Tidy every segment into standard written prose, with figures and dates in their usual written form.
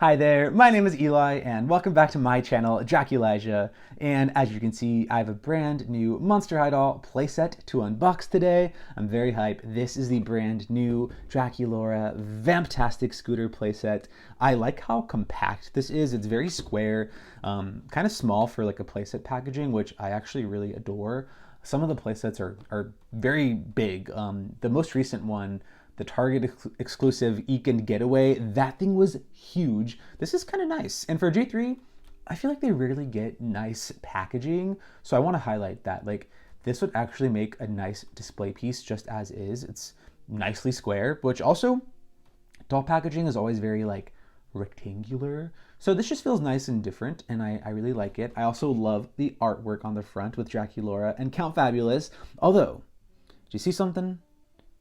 Hi there, my name is Eli and welcome back to my channel, Draculaura. And as you can see, I have a brand new Monster High doll playset to unbox today. I'm very hyped. This is the brand new Draculaura Vamptastic Scooter playset. I like how compact this is. It's very square, kind of small for like a playset packaging, which I actually really adore. Some of the playsets are very big. The most recent one, the Target exclusive Ekin Getaway, that thing was huge. This is kind of nice. And for J3, I feel like they rarely get nice packaging. So I want to highlight that. Like, this would actually make a nice display piece just as is. It's nicely square, which also, doll packaging is always very like rectangular. So this just feels nice and different, and I really like it. I also love the artwork on the front with Draculaura and Count Fabulous. Although, do you see something?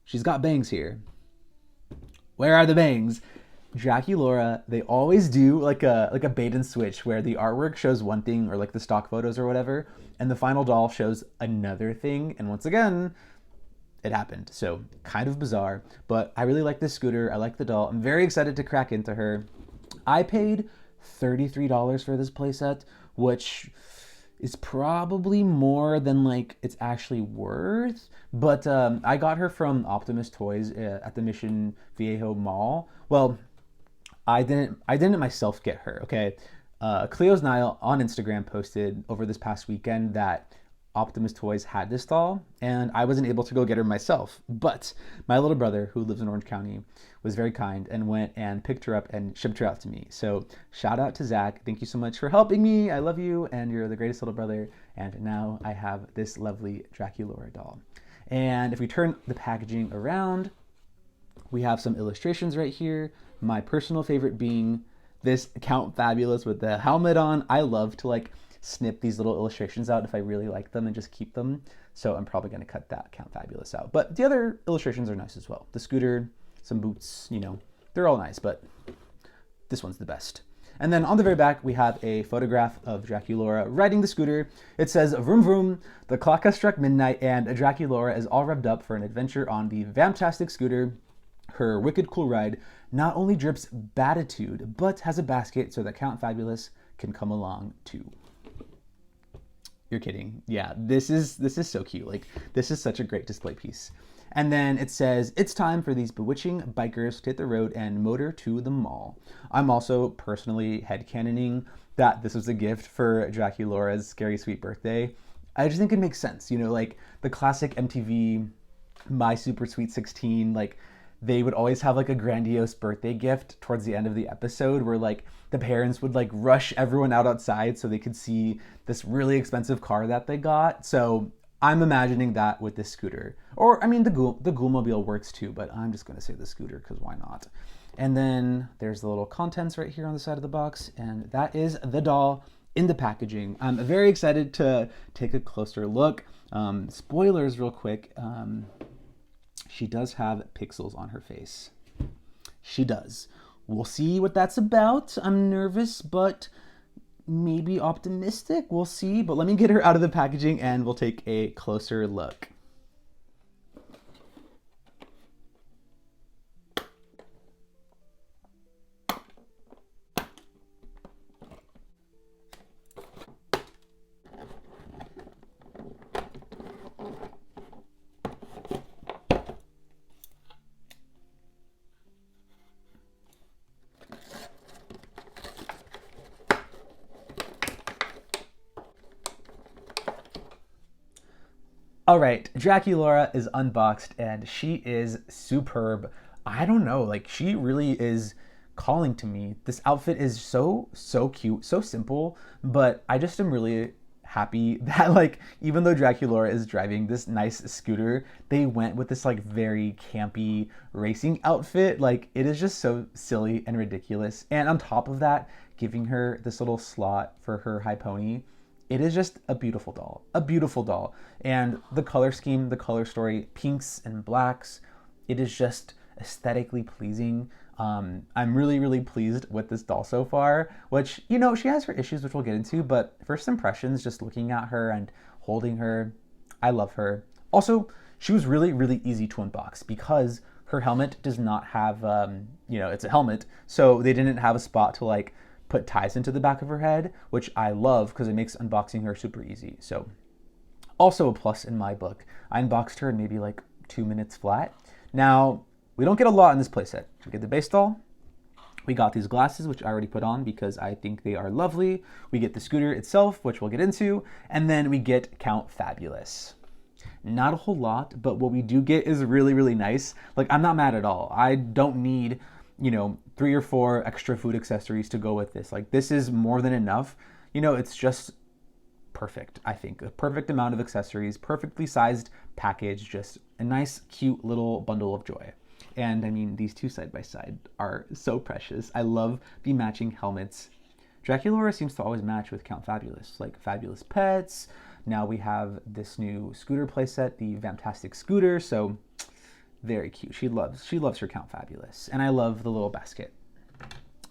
She's got bangs here. Where are the bangs? Draculaura, they always do like a bait and switch where the artwork shows one thing, or like the stock photos or whatever, and the final doll shows another thing. And once again, it happened. So kind of bizarre, but I really like this scooter. I like the doll. I'm very excited to crack into her. I paid $33 for this playset, which is probably more than like it's actually worth. But I got her from Optimus Toys at the Mission Viejo Mall. Well, I didn't myself get her. Okay, Cleo's Nile on Instagram posted over this past weekend that Optimus Toys had this doll, and I wasn't able to go get her myself. But my little brother, who lives in Orange County, was very kind and went and picked her up and shipped her out to me. So shout out to Zach. Thank you so much for helping me. I love you, and you're the greatest little brother. And now I have this lovely Draculaura doll. And if we turn the packaging around, we have some illustrations right here. My personal favorite being this Count Fabulous with the helmet on. I love to like snip these little illustrations out if I really like them and just keep them. So I'm probably going to cut that Count Fabulous out. But the other illustrations are nice as well. The scooter, some boots, you know, they're all nice, but this one's the best. And then on the very back, we have a photograph of Draculaura riding the scooter. It says, "Vroom vroom, the clock has struck midnight and Draculaura is all revved up for an adventure on the Vamptastic Scooter. Her wicked cool ride not only drips batitude, but has a basket so that Count Fabulous can come along too." You're kidding. Yeah, this is so cute. Like, this is such a great display piece. And then it says, "It's time for these bewitching bikers to hit the road and motor to the mall." I'm also personally headcanoning that this was a gift for Draculaura's Scary Sweet Birthday. I just think it makes sense. You know, like the classic MTV My Super Sweet 16, like they would always have like a grandiose birthday gift towards the end of the episode where like the parents would like rush everyone out outside so they could see this really expensive car that they got. So I'm imagining that with this scooter. Or, I mean, the Ghoulmobile works too, but I'm just going to say the scooter because why not? And then there's the little contents right here on the side of the box, and that is the doll in the packaging. I'm very excited to take a closer look. Spoilers real quick. She does have pixels on her face. She does. We'll see what that's about. I'm nervous, but maybe optimistic. We'll see. But let me get her out of the packaging and we'll take a closer look. All right, Draculaura is unboxed and she is superb. I don't know, like she really is calling to me. This outfit is so cute, so simple, but I just am really happy that like even though Draculaura is driving this nice scooter, they went with this like very campy racing outfit. Like it is just so silly and ridiculous. And on top of that, giving her this little slot for her high pony. It is just a beautiful doll, a beautiful doll. And the color scheme, the color story, pinks and blacks, it is just aesthetically pleasing. I'm really pleased with this doll so far, which, you know, she has her issues, which we'll get into, but first impressions, just looking at her and holding her, I love her. Also, she was really easy to unbox because her helmet does not have, you know, it's a helmet, so they didn't have a spot to like put ties into the back of her head, which I love because it makes unboxing her super easy. So also a plus in my book. I unboxed her in maybe like 2 minutes flat. Now, we don't get a lot in this playset. We get the base doll. We got these glasses, which I already put on because I think they are lovely. We get the scooter itself, which we'll get into. And then we get Count Fabulous. Not a whole lot, but what we do get is really, really nice. Like, I'm not mad at all. I don't need, you know, 3 or 4 extra food accessories to go with this. Like, this is more than enough. You know, it's just perfect, I think. A perfect amount of accessories, perfectly sized package, just a nice, cute little bundle of joy. And I mean, these two side by side are so precious. I love the matching helmets. Draculaura seems to always match with Count Fabulous, like Fabulous Pets. Now we have this new scooter playset, the Vamptastic Scooter, so very cute. She loves her Count Fabulous. And I love the little basket.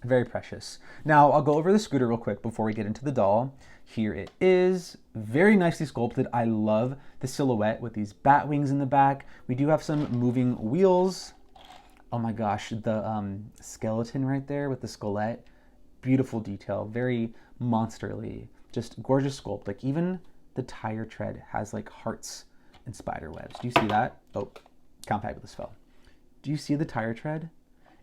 Very precious. Now, I'll go over the scooter real quick before we get into the doll. Here it is, very nicely sculpted. I love the silhouette with these bat wings in the back. We do have some moving wheels. Oh my gosh, the skeleton right there with the skelette. Beautiful detail, very monsterly. Just gorgeous sculpt. Like even the tire tread has like hearts and spider webs. Do you see that? Oh, Count Fabulous fell. Do you see the tire tread?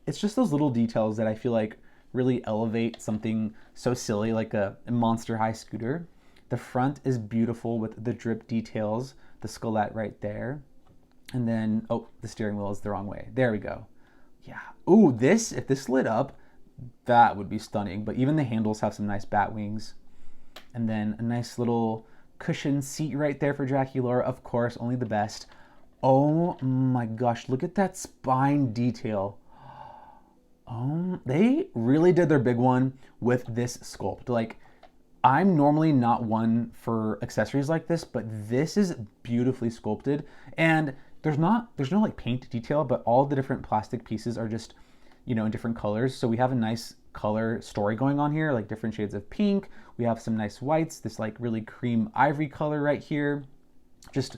It's just those little details that I feel like really elevate something so silly like a Monster High scooter. The front is beautiful with the drip details, the skelette right there. And then, oh, the steering wheel is the wrong way. There we go. Yeah. Ooh, this, if this lit up, that would be stunning. But even the handles have some nice bat wings. And then a nice little cushion seat right there for Draculaura. Of course, only the best. Oh my gosh, look at that spine detail. They really did their big one with this sculpt. Like, I'm normally not one for accessories like this, but this is beautifully sculpted. And there's no like paint detail, but all the different plastic pieces are just, you know, in different colors. So we have a nice color story going on here, like different shades of pink. We have some nice whites, this like really cream ivory color right here. Just,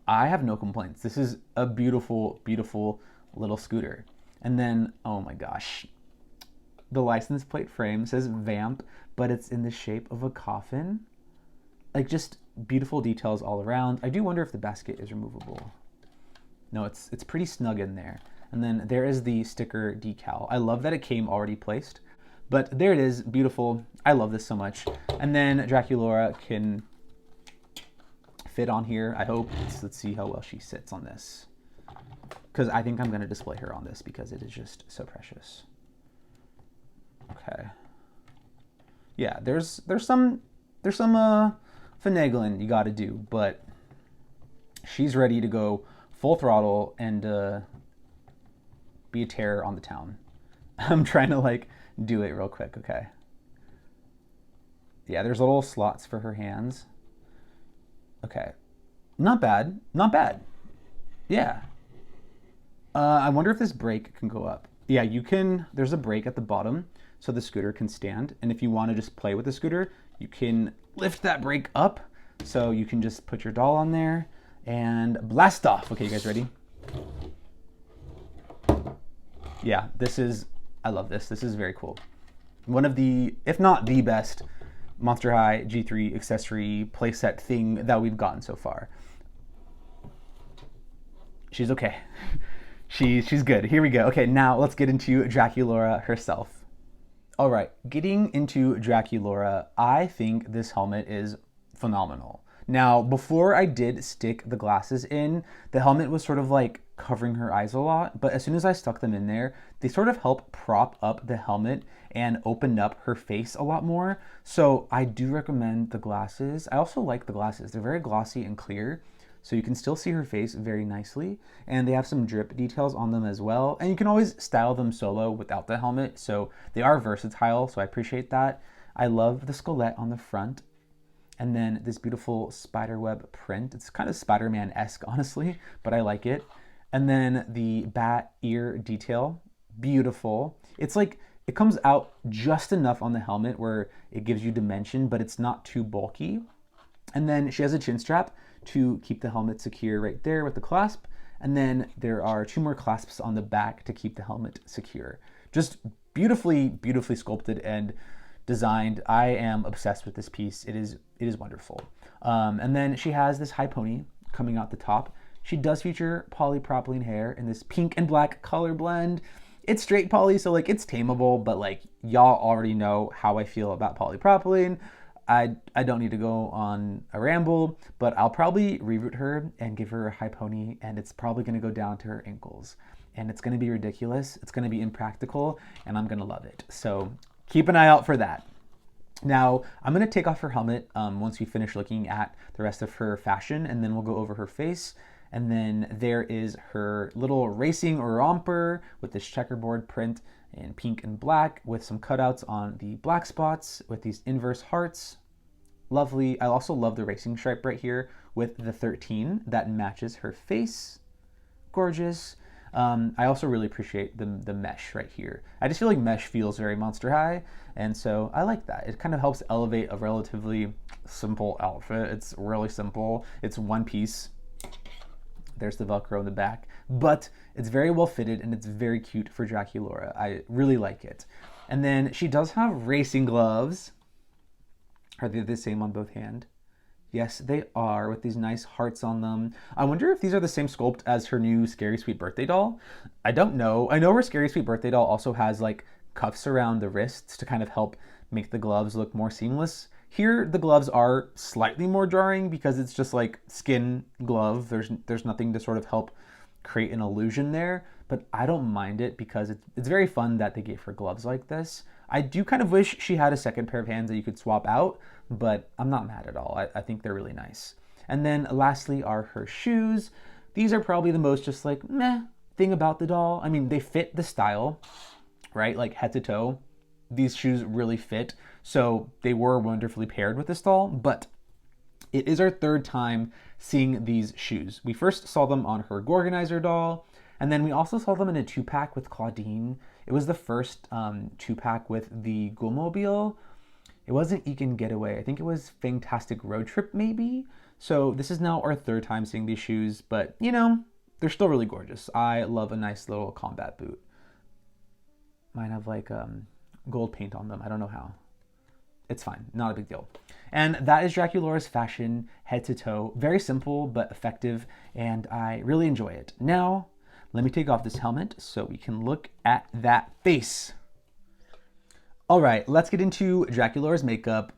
I have no complaints. This is a beautiful, beautiful little scooter. And then, oh my gosh, the license plate frame says Vamp, but it's in the shape of a coffin. Like, just beautiful details all around. I do wonder if the basket is removable. No, it's pretty snug in there. And then there is the sticker decal. I love that it came already placed, but there it is, beautiful. I love this so much. And then Draculaura can fit on here, I hope. Let's see how well she sits on this, because I think I'm going to display her on this because it is just so precious. Okay. Yeah, there's some finagling you got to do, but she's ready to go full throttle and be a terror on the town. I'm trying to like do it real quick. Okay. Yeah, there's little slots for her hands. Okay. Not bad. Not bad. Yeah. I wonder if this brake can go up. Yeah, you can. There's a brake at the bottom so the scooter can stand. And if you want to just play with the scooter, you can lift that brake up. So you can just put your doll on there and blast off. Okay, you guys ready? Yeah, I love this. This is very cool. One of the, if not the best, Monster High G3 accessory playset thing that we've gotten so far. She's okay. She's good. Here we go. Okay, now let's get into Draculaura herself. All right, getting into Draculaura, I think this helmet is phenomenal. Now, before I did stick the glasses in, the helmet was sort of like covering her eyes a lot, but as soon as I stuck them in there, they sort of help prop up the helmet and opened up her face a lot more. So I do recommend the glasses. I also like the glasses. They're very glossy and clear, so you can still see her face very nicely, and they have some drip details on them as well. And you can always style them solo without the helmet, so they are versatile, so I appreciate that. I love the skelette on the front. And then this beautiful spiderweb print. It's kind of Spider-Man-esque, honestly, but I like it. And then the bat ear detail, beautiful. It's like, it comes out just enough on the helmet where it gives you dimension, but it's not too bulky. And then she has a chin strap to keep the helmet secure right there with the clasp. And then there are 2 more clasps on the back to keep the helmet secure. Just beautifully, beautifully sculpted and designed. I am obsessed with this piece. It is wonderful. And then she has this high pony coming out the top. She does feature polypropylene hair in this pink and black color blend. It's straight poly, so like it's tameable, but like y'all already know how I feel about polypropylene. I don't need to go on a ramble, but I'll probably reroot her and give her a high pony, and it's probably going to go down to her ankles. And it's going to be ridiculous, it's going to be impractical, and I'm going to love it. So keep an eye out for that. Now, I'm going to take off her helmet once we finish looking at the rest of her fashion, and then we'll go over her face. And then there is her little racing romper with this checkerboard print in pink and black with some cutouts on the black spots with these inverse hearts. Lovely. I also love the racing stripe right here with the 13 that matches her face. Gorgeous. I also really appreciate the mesh right here. I just feel like mesh feels very Monster High, and so I like that. It kind of helps elevate a relatively simple outfit. It's really simple. It's one piece. There's the Velcro in the back, but it's very well fitted and it's very cute for Draculaura. I really like it. And then she does have racing gloves. Are they the same on both hands? Yes, they are, with these nice hearts on them. I wonder if these are the same sculpt as her new Scary Sweet Birthday doll. I don't know. I know her Scary Sweet Birthday doll also has like cuffs around the wrists to kind of help make the gloves look more seamless. Here, the gloves are slightly more jarring because it's just like skin glove. There's nothing to sort of help create an illusion there, but I don't mind it because it's very fun that they gave her gloves like this. I do kind of wish she had a second pair of hands that you could swap out, but I'm not mad at all. I think they're really nice. And then lastly are her shoes. These are probably the most just like meh thing about the doll. I mean, they fit the style, right? Like head to toe. These shoes really fit. So they were wonderfully paired with this doll, but it is our third time seeing these shoes. We first saw them on her Gorganizer doll, and then we also saw them in a 2-pack with Claudine. It was the first 2-pack with the Ghoulmobile. It wasn't Ekin Getaway. I think it was Vamptastic Road Trip maybe. So this is now our third time seeing these shoes, but you know, they're still really gorgeous. I love a nice little combat boot. Mine have like gold paint on them. I don't know how. It's fine, not a big deal. And that is Draculaura's fashion, head to toe. Very simple, but effective, and I really enjoy it. Now, let me take off this helmet so we can look at that face. All right, let's get into Draculaura's makeup.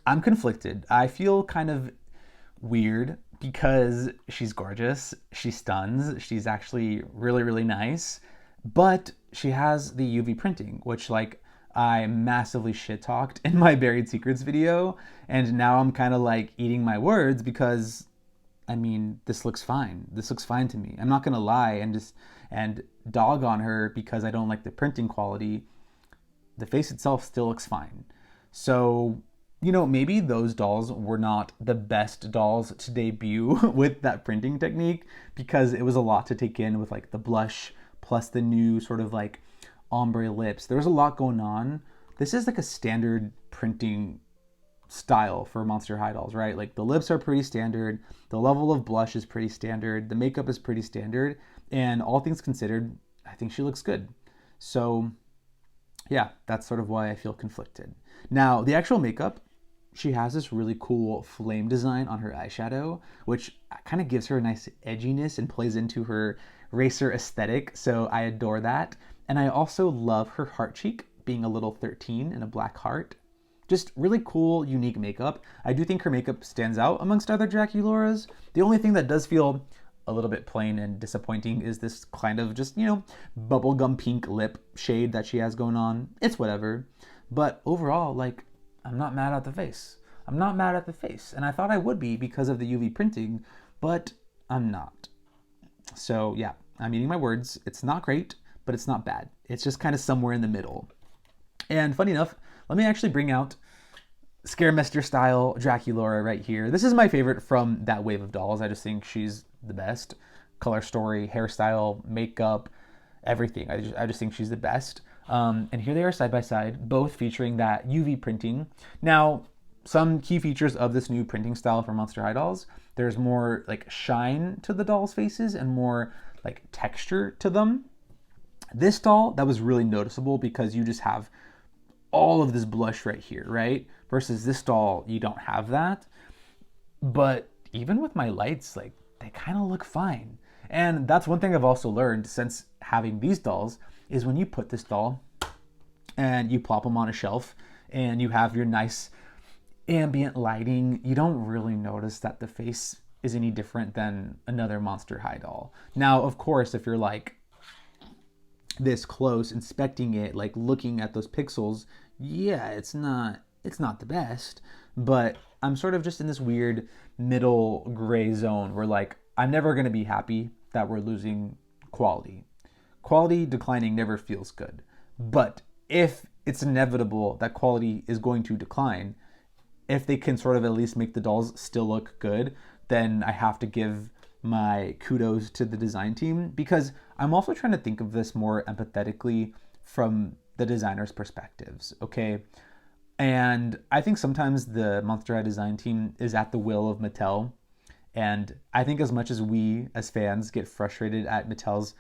I'm conflicted. I feel kind of weird because she's gorgeous, she stuns, she's actually really, really nice, but she has the UV printing, which like I massively shit talked in my Buried Secrets video, and now I'm kind of like eating my words because, I mean, this looks fine. This looks fine to me. I'm not gonna lie and dog on her because I don't like the printing quality. The face itself still looks fine. So, you know, maybe those dolls were not the best dolls to debut with that printing technique because it was a lot to take in with like the blush plus the new sort of like ombre lips. There was a lot going on. This is like a standard printing style for Monster High dolls, right? Like the lips are pretty standard, the level of blush is pretty standard, the makeup is pretty standard, and all things considered, I think she looks good. So yeah, that's sort of why I feel conflicted. Now, the actual makeup, she has this really cool flame design on her eyeshadow, which kind of gives her a nice edginess and plays into her racer aesthetic, so I adore that. And I also love her heart cheek being a little 13 and a black heart. Just really cool, unique makeup. I do think her makeup stands out amongst other Draculauras. The only thing that does feel a little bit plain and disappointing is this kind of just, you know, bubblegum pink lip shade that she has going on. It's whatever. But overall, like, I'm not mad at the face. I'm not mad at the face. And I thought I would be because of the UV printing, but I'm not. So yeah, I'm eating my words. It's not great, but it's not bad. It's just kind of somewhere in the middle. And funny enough, let me actually bring out Scaremester style Draculaura right here. This is my favorite from that wave of dolls. I just think she's the best. Color story, hairstyle, makeup, everything. I just think she's the best. And here they are side by side, both featuring that UV printing. Now, some key features of this new printing style for Monster High dolls. There's more like shine to the dolls' faces and more like texture to them. This doll, that was really noticeable because you just have all of this blush right here, right? Versus this doll, you don't have that. But even with my lights, like they kind of look fine. And that's one thing I've also learned since having these dolls is when you put this doll and you plop them on a shelf and you have your nice ambient lighting, you don't really notice that the face is any different than another Monster High doll. Now, of course, if you're like this close, inspecting it, like looking at those pixels, yeah, it's not the best, but I'm sort of just in this weird middle gray zone where like I'm never going to be happy that we're losing quality. Quality declining never feels good. But if it's inevitable that quality is going to decline, if they can sort of at least make the dolls still look good, then I have to give my kudos to the design team, because I'm also trying to think of this more empathetically from the designer's perspectives, okay? And I think sometimes the Monster High design team is at the will of Mattel. And I think as much as we as fans get frustrated at Mattel's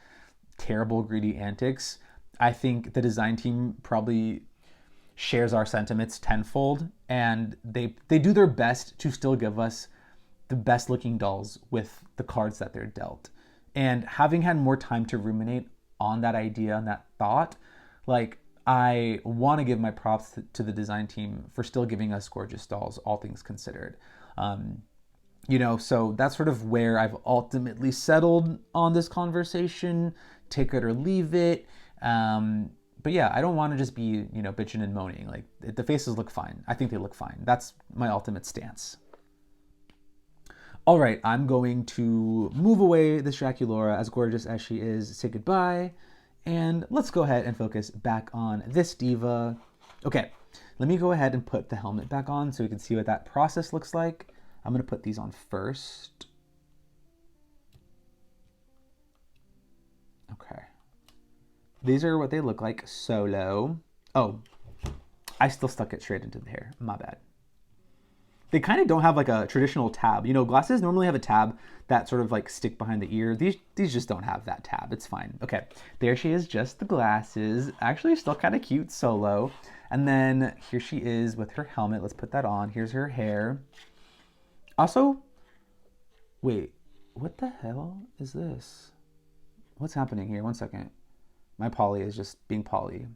terrible, greedy antics, I think the design team probably shares our sentiments tenfold, and they do their best to still give us the best looking dolls with the cards that they're dealt. And having had more time to ruminate on that idea and that thought, like I want to give my props to the design team for still giving us gorgeous dolls, all things considered. You know, so that's sort of where I've ultimately settled on this conversation. Take it or leave it. But yeah, I don't want to just be, you know, bitching and moaning. Like the faces look fine. I think they look fine. That's my ultimate stance. All right, I'm going to move away this Draculaura, as gorgeous as she is, say goodbye, and let's go ahead and focus back on this diva. Okay, let me go ahead and put the helmet back on so we can see what that process looks like. I'm gonna put these on first. Okay. These are what they look like solo. Oh, I still stuck it straight into the hair, my bad. They kind of don't have like a traditional tab. You know, glasses normally have a tab that sort of like stick behind the ear. These just don't have that tab. It's fine. Okay, there she is, just the glasses. Actually still kind of cute solo. And then here she is with her helmet. Let's put that on. Here's her hair. Also, wait, what the hell is this? What's happening here? One second. My Polly is just being Polly.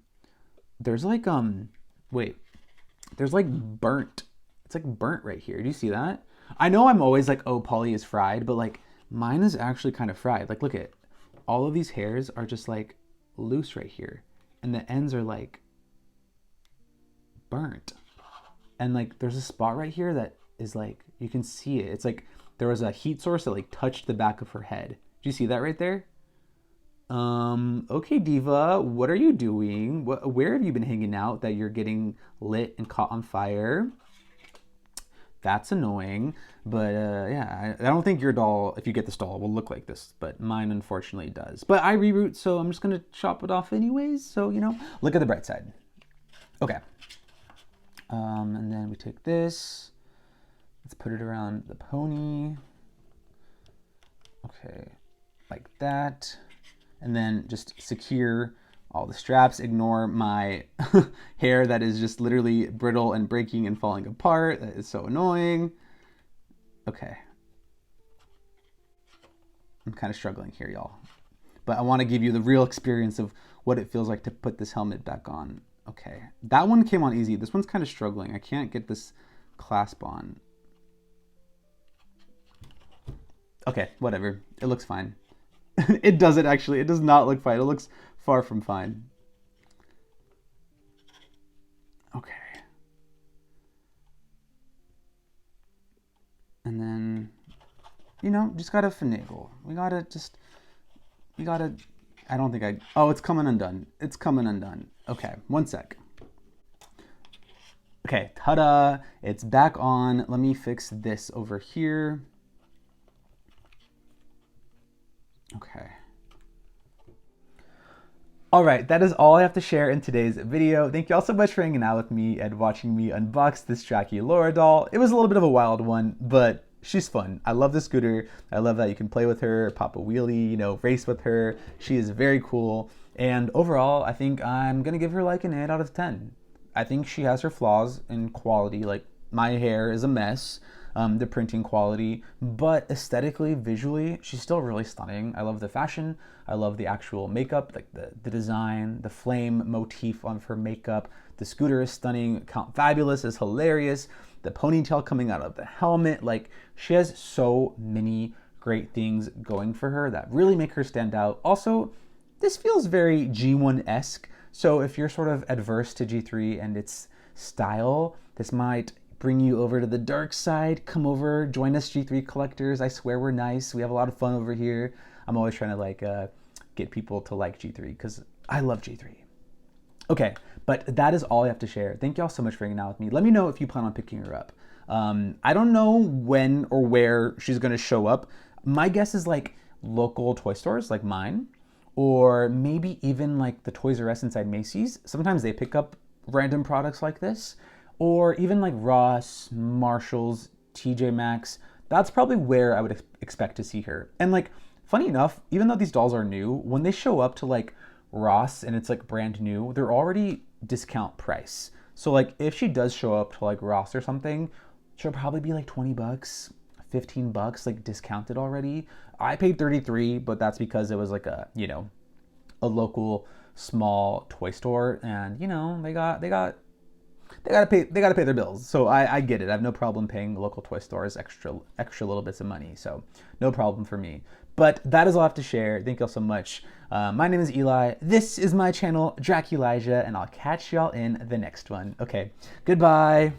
There's like, wait, there's like burnt. It's like burnt right here. Do you see that? I know I'm always like, oh, Polly is fried, but like mine is actually kind of fried. Like, look at all of these hairs are just like loose right here. And the ends are like burnt. And like, there's a spot right here that is like, you can see it. It's like there was a heat source that like touched the back of her head. Do you see that right there? Okay, Diva, what are you doing? Where have you been hanging out that you're getting lit and caught on fire? That's annoying, but yeah, I don't think your doll, if you get this doll, will look like this, but mine unfortunately does. But I reroute, so I'm just gonna chop it off anyways, so, you know, look at the bright side. Okay. And then we take this, let's put it around the pony. Okay, like that. And then just secure all the straps. Ignore my hair that is just literally brittle and breaking and falling apart. That is so annoying. Okay. I'm kind of struggling here, y'all. But I want to give you the real experience of what it feels like to put this helmet back on. Okay. That one came on easy. This one's kind of struggling. I can't get this clasp on. Okay, whatever. It looks fine. It doesn't actually. It does not look fine. It looks far from fine. Okay. And then, you know, just gotta finagle. We gotta, I don't think oh, it's coming undone. It's coming undone. Okay, one sec. Okay, ta-da, it's back on. Let me fix this over here. Okay. All right, that is all I have to share in today's video. Thank you all so much for hanging out with me and watching me unbox this Draculaura doll. It was a little bit of a wild one, but she's fun. I love the scooter. I love that you can play with her, pop a wheelie, you know, race with her. She is very cool. And overall, I think I'm gonna give her like an 8 out of 10. I think she has her flaws in quality, like my hair is a mess, the printing quality, but aesthetically, visually, she's still really stunning. I love the fashion. I love the actual makeup, like the design, the flame motif on her makeup. The scooter is stunning. Count Fabulous is hilarious. The ponytail coming out of the helmet, like she has so many great things going for her that really make her stand out. Also, this feels very G1-esque. So if you're sort of adverse to G3 and its style, this might bring you over to the dark side. Come over, join us G3 collectors. I swear we're nice. We have a lot of fun over here. I'm always trying to like get people to like G3 because I love G3. Okay, but that is all I have to share. Thank you all so much for hanging out with me. Let me know if you plan on picking her up. I don't know when or where she's gonna show up. My guess is like local toy stores like mine, or maybe even like the Toys R Us inside Macy's. Sometimes they pick up random products like this, or even like Ross, Marshalls, TJ Maxx. That's probably where I would expect to see her. And like, funny enough, even though these dolls are new, when they show up to like Ross and it's like brand new, they're already discount price. So like if she does show up to like Ross or something, she'll probably be like 20 bucks, 15 bucks, like discounted already. I paid 33, but that's because it was like a, you know, a local small toy store, and you know, they gotta pay their bills. So I get it. I have no problem paying local toy stores extra little bits of money. So no problem for me. But that is all I have to share. Thank you all so much. My name is Eli. This is my channel, Draculaura, and I'll catch y'all in the next one. Okay, goodbye.